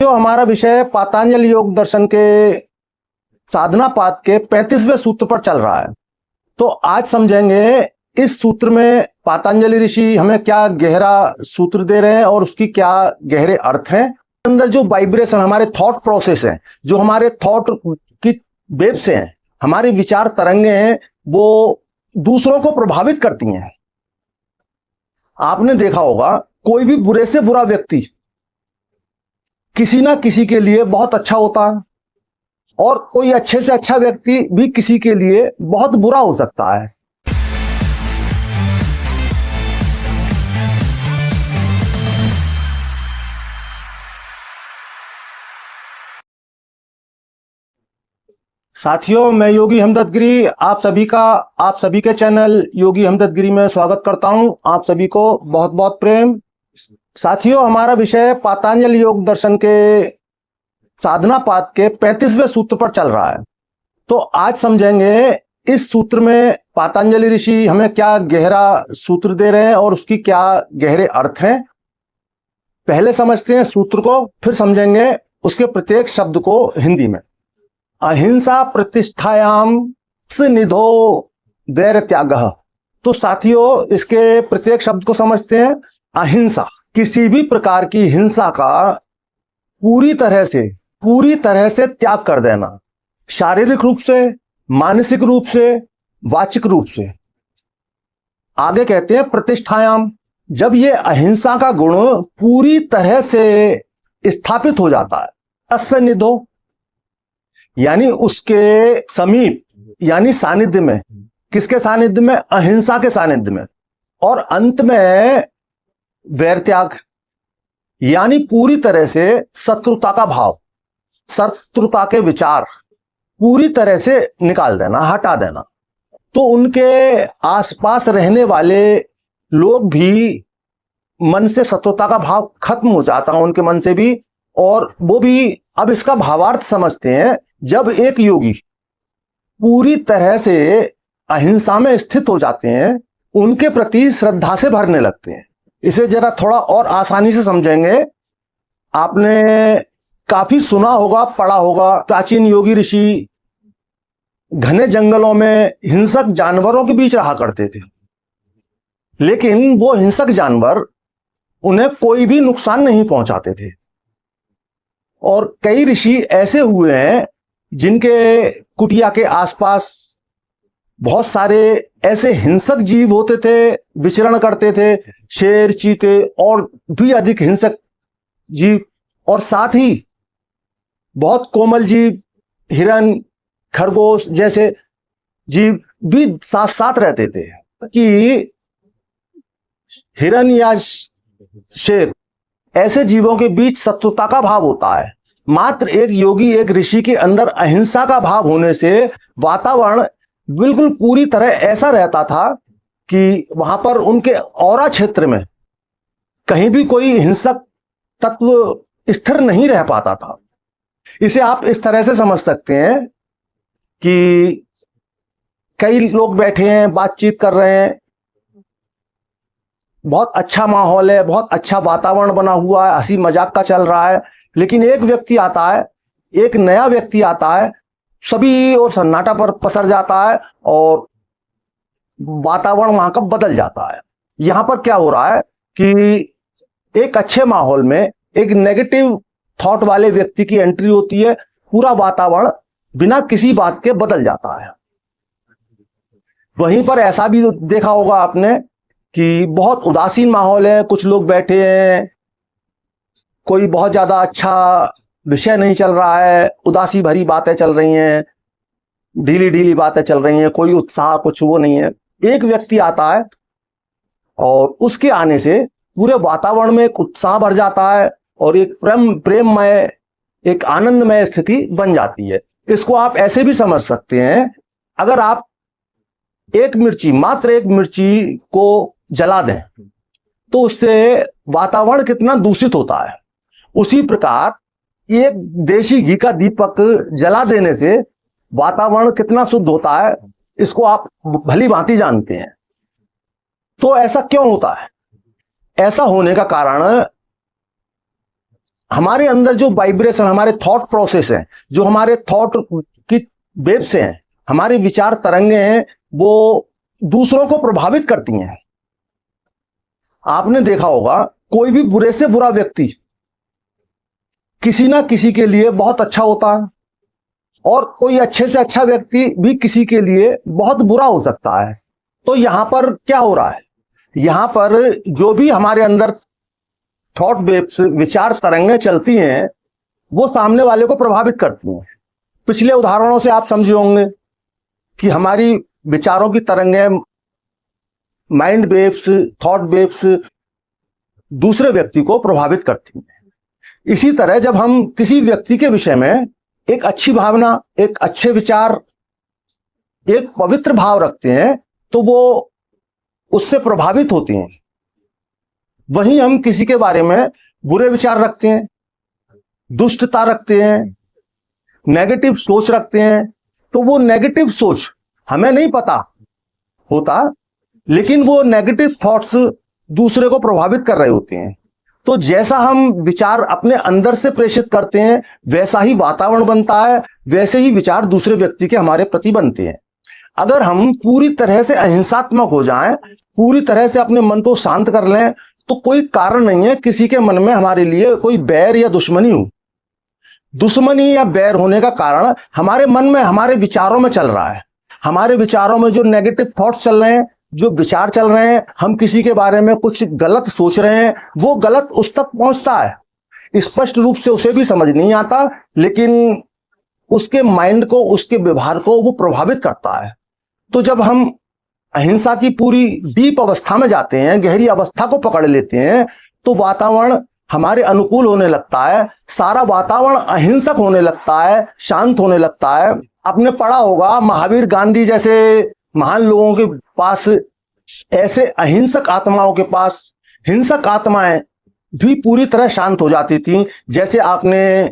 साथियों, हमारा विषय पातंजल योग दर्शन के साधना पाद के 35वें सूत्र पर चल रहा है। तो आज समझेंगे इस सूत्र में पातंजलि ऋषि हमें क्या गहरा सूत्र दे रहे हैं और उसकी क्या गहरे अर्थ हैं। अंदर जो वाइब्रेशन हमारे थॉट प्रोसेस है, जो हमारे थॉट की वेव से हैं, हमारी विचार तरंगे हैं, वो दूसरों को प्रभावित करती हैं। आपने देखा होगा कोई भी बुरे से बुरा व्यक्ति किसी ना किसी के लिए बहुत अच्छा होता है और कोई अच्छे से अच्छा व्यक्ति भी किसी के लिए बहुत बुरा हो सकता है। साथियों, मैं योगी हमदर्द गिरी आप सभी के चैनल योगी हमदर्द गिरी में स्वागत करता हूं। आप सभी को बहुत बहुत प्रेम। साथियों, हमारा विषय पातंजल योग दर्शन के साधना पाद के 35वें सूत्र पर चल रहा है। तो आज समझेंगे इस सूत्र में पातंजलि ऋषि हमें क्या गहरा सूत्र दे रहे हैं और उसकी क्या गहरे अर्थ हैं। पहले समझते हैं सूत्र को, फिर समझेंगे उसके प्रत्येक शब्द को हिंदी में। अहिंसा प्रतिष्ठायाम निधो वैर त्यागः। तो साथियों, इसके प्रत्येक शब्द को समझते हैं। अहिंसा, किसी भी प्रकार की हिंसा का पूरी तरह से त्याग कर देना, शारीरिक रूप से, मानसिक रूप से, वाचिक रूप से। आगे कहते हैं प्रतिष्ठायाम, जब ये अहिंसा का गुण पूरी तरह से स्थापित हो जाता है, तस्य निधो, यानी उसके समीप, यानी सानिध्य में। किसके सानिध्य में? अहिंसा के सानिध्य में। और अंत में वैर त्याग, यानी पूरी तरह से शत्रुता का भाव, शत्रुता के विचार पूरी तरह से निकाल देना, हटा देना। तो उनके आसपास रहने वाले लोग भी मन से शत्रुता का भाव खत्म हो जाता है, उनके मन से भी। और वो भी अब इसका भावार्थ समझते हैं। जब एक योगी पूरी तरह से अहिंसा में स्थित हो जाते हैं, उनके प्रति श्रद्धा से भरने लगते हैं। इसे जरा थोड़ा और आसानी से समझेंगे। आपने काफी सुना होगा, पढ़ा होगा, प्राचीन योगी ऋषि घने जंगलों में हिंसक जानवरों के बीच रहा करते थे, लेकिन वो हिंसक जानवर उन्हें कोई भी नुकसान नहीं पहुंचाते थे। और कई ऋषि ऐसे हुए हैं जिनके कुटिया के आसपास बहुत सारे ऐसे हिंसक जीव होते थे, विचरण करते थे, शेर, चीते और भी अधिक हिंसक जीव। और साथ ही बहुत कोमल जीव, हिरन, खरगोश जैसे जीव भी साथ साथ रहते थे। कि हिरन या शेर, ऐसे जीवों के बीच शत्रुता का भाव होता है। मात्र एक योगी, एक ऋषि के अंदर अहिंसा का भाव होने से वातावरण बिल्कुल पूरी तरह ऐसा रहता था कि वहां पर उनके औरा क्षेत्र में कहीं भी कोई हिंसक तत्व स्थिर नहीं रह पाता था। इसे आप इस तरह से समझ सकते हैं कि कई लोग बैठे हैं, बातचीत कर रहे हैं, बहुत अच्छा माहौल है, बहुत अच्छा वातावरण बना हुआ है, हंसी मजाक का चल रहा है। लेकिन एक व्यक्ति आता है, एक नया व्यक्ति आता है, सभी और सन्नाटा पर पसर जाता है और वातावरण वहां का बदल जाता है। यहां पर क्या हो रहा है कि एक अच्छे माहौल में एक नेगेटिव थॉट वाले व्यक्ति की एंट्री होती है, पूरा वातावरण बिना किसी बात के बदल जाता है। वहीं पर ऐसा भी देखा होगा आपने कि बहुत उदासीन माहौल है, कुछ लोग बैठे हैं, कोई बहुत ज्यादा अच्छा विषय नहीं चल रहा है, उदासी भरी बातें चल रही हैं, ढीली ढीली बातें चल रही हैं, कोई उत्साह, कुछ वो नहीं है। एक व्यक्ति आता है और उसके आने से पूरे वातावरण में एक उत्साह भर जाता है और एक प्रेममय, एक आनंदमय स्थिति बन जाती है। इसको आप ऐसे भी समझ सकते हैं, अगर आप मात्र एक मिर्ची को जला दें तो उससे वातावरण कितना दूषित होता है। उसी प्रकार एक देशी घी का दीपक जला देने से वातावरण कितना शुद्ध होता है, इसको आप भली भांति जानते हैं। तो ऐसा क्यों होता है? ऐसा होने का कारण हमारे अंदर जो वाइब्रेशन, हमारे थॉट प्रोसेस है, जो हमारे थॉट की वेव्स हैं, हमारी विचार तरंगे हैं, वो दूसरों को प्रभावित करती हैं। आपने देखा होगा कोई भी बुरे से बुरा व्यक्ति किसी ना किसी के लिए बहुत अच्छा होता है, और कोई अच्छे से अच्छा व्यक्ति भी किसी के लिए बहुत बुरा हो सकता है। तो यहां पर क्या हो रहा है, यहां पर जो भी हमारे अंदर थॉट वेव्स, विचार तरंगें चलती हैं, वो सामने वाले को प्रभावित करती हैं। पिछले उदाहरणों से आप समझे होंगे कि हमारी विचारों की तरंगें, माइंड वेव्स, थॉट वेव्स दूसरे व्यक्ति को प्रभावित करती हैं। इसी तरह जब हम किसी व्यक्ति के विषय में एक अच्छी भावना, एक अच्छे विचार, एक पवित्र भाव रखते हैं, तो वो उससे प्रभावित होते हैं। वहीं हम किसी के बारे में बुरे विचार रखते हैं, दुष्टता रखते हैं, नेगेटिव सोच रखते हैं, तो वो नेगेटिव सोच हमें नहीं पता होता, लेकिन वो नेगेटिव थॉट्स दूसरे को प्रभावित कर रहे होते हैं। तो जैसा हम विचार अपने अंदर से प्रेषित करते हैं, वैसा ही वातावरण बनता है, वैसे ही विचार दूसरे व्यक्ति के हमारे प्रति बनते हैं। अगर हम पूरी तरह से अहिंसात्मक हो जाएं, पूरी तरह से अपने मन को शांत कर लें, तो कोई कारण नहीं है किसी के मन में हमारे लिए कोई बैर या दुश्मनी हो। दुश्मनी या बैर होने का कारण हमारे मन में, हमारे विचारों में चल रहा है। हमारे विचारों में जो नेगेटिव थॉट्स चल रहे हैं, जो विचार चल रहे हैं, हम किसी के बारे में कुछ गलत सोच रहे हैं, वो गलत उस तक पहुंचता है। स्पष्ट रूप से उसे भी समझ नहीं आता, लेकिन उसके माइंड को, उसके व्यवहार को वो प्रभावित करता है। तो जब हम अहिंसा की पूरी डीप अवस्था में जाते हैं, गहरी अवस्था को पकड़ लेते हैं, तो वातावरण हमारे अनुकूल होने लगता है, सारा वातावरण अहिंसक होने लगता है, शांत होने लगता है। आपने पढ़ा होगा महावीर गांधी जैसे महान लोगों के पास, ऐसे अहिंसक आत्माओं के पास हिंसक आत्माएं भी पूरी तरह शांत हो जाती थी। जैसे आपने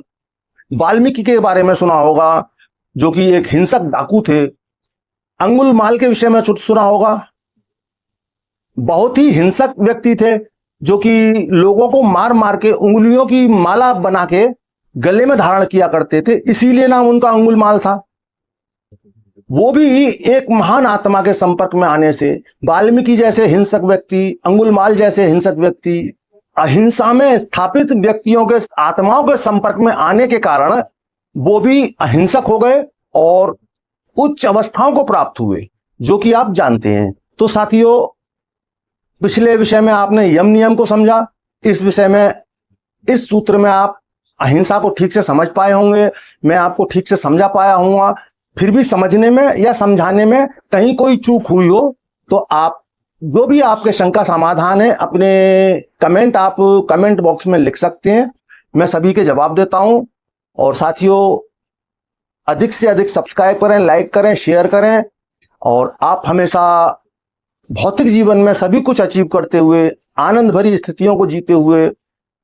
वाल्मीकि के बारे में सुना होगा, जो कि एक हिंसक डाकू थे। अंगुलमाल के विषय में सुना होगा, बहुत ही हिंसक व्यक्ति थे, जो कि लोगों को मार मार के उंगलियों की माला बना के गले में धारण किया करते थे, इसीलिए नाम उनका अंगुलमाल था। वो भी एक महान आत्मा के संपर्क में आने से, वाल्मीकि जैसे हिंसक व्यक्ति, अंगुलमाल जैसे हिंसक व्यक्ति, अहिंसा में स्थापित व्यक्तियों के, आत्माओं के संपर्क में आने के कारण वो भी अहिंसक हो गए और उच्च अवस्थाओं को प्राप्त हुए, जो कि आप जानते हैं। तो साथियों, पिछले विषय में आपने यम नियम को समझा, इस विषय में, इस सूत्र में आप अहिंसा को ठीक से समझ पाए होंगे। मैं आपको ठीक से समझा पाया हूँ। फिर भी समझने में या समझाने में कहीं कोई चूक हुई हो, तो आप जो भी आपके शंका समाधान है, अपने कमेंट आप कमेंट बॉक्स में लिख सकते हैं। मैं सभी के जवाब देता हूं। और साथियों, अधिक से अधिक सब्सक्राइब करें, लाइक करें, शेयर करें। और आप हमेशा भौतिक जीवन में सभी कुछ अचीव करते हुए, आनंद भरी स्थितियों को जीते हुए,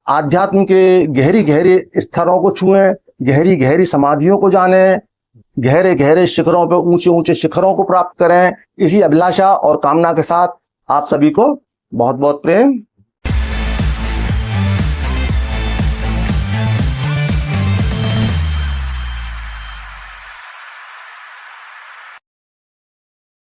आध्यात्म के गहरी गहरे स्तरों को छुएं, गहरी गहरी समाधियों को जानें, गहरे गहरे शिखरों पर ऊंचे ऊंचे शिखरों को प्राप्त करें। इसी अभिलाषा और कामना के साथ आप सभी को बहुत बहुत प्रेम।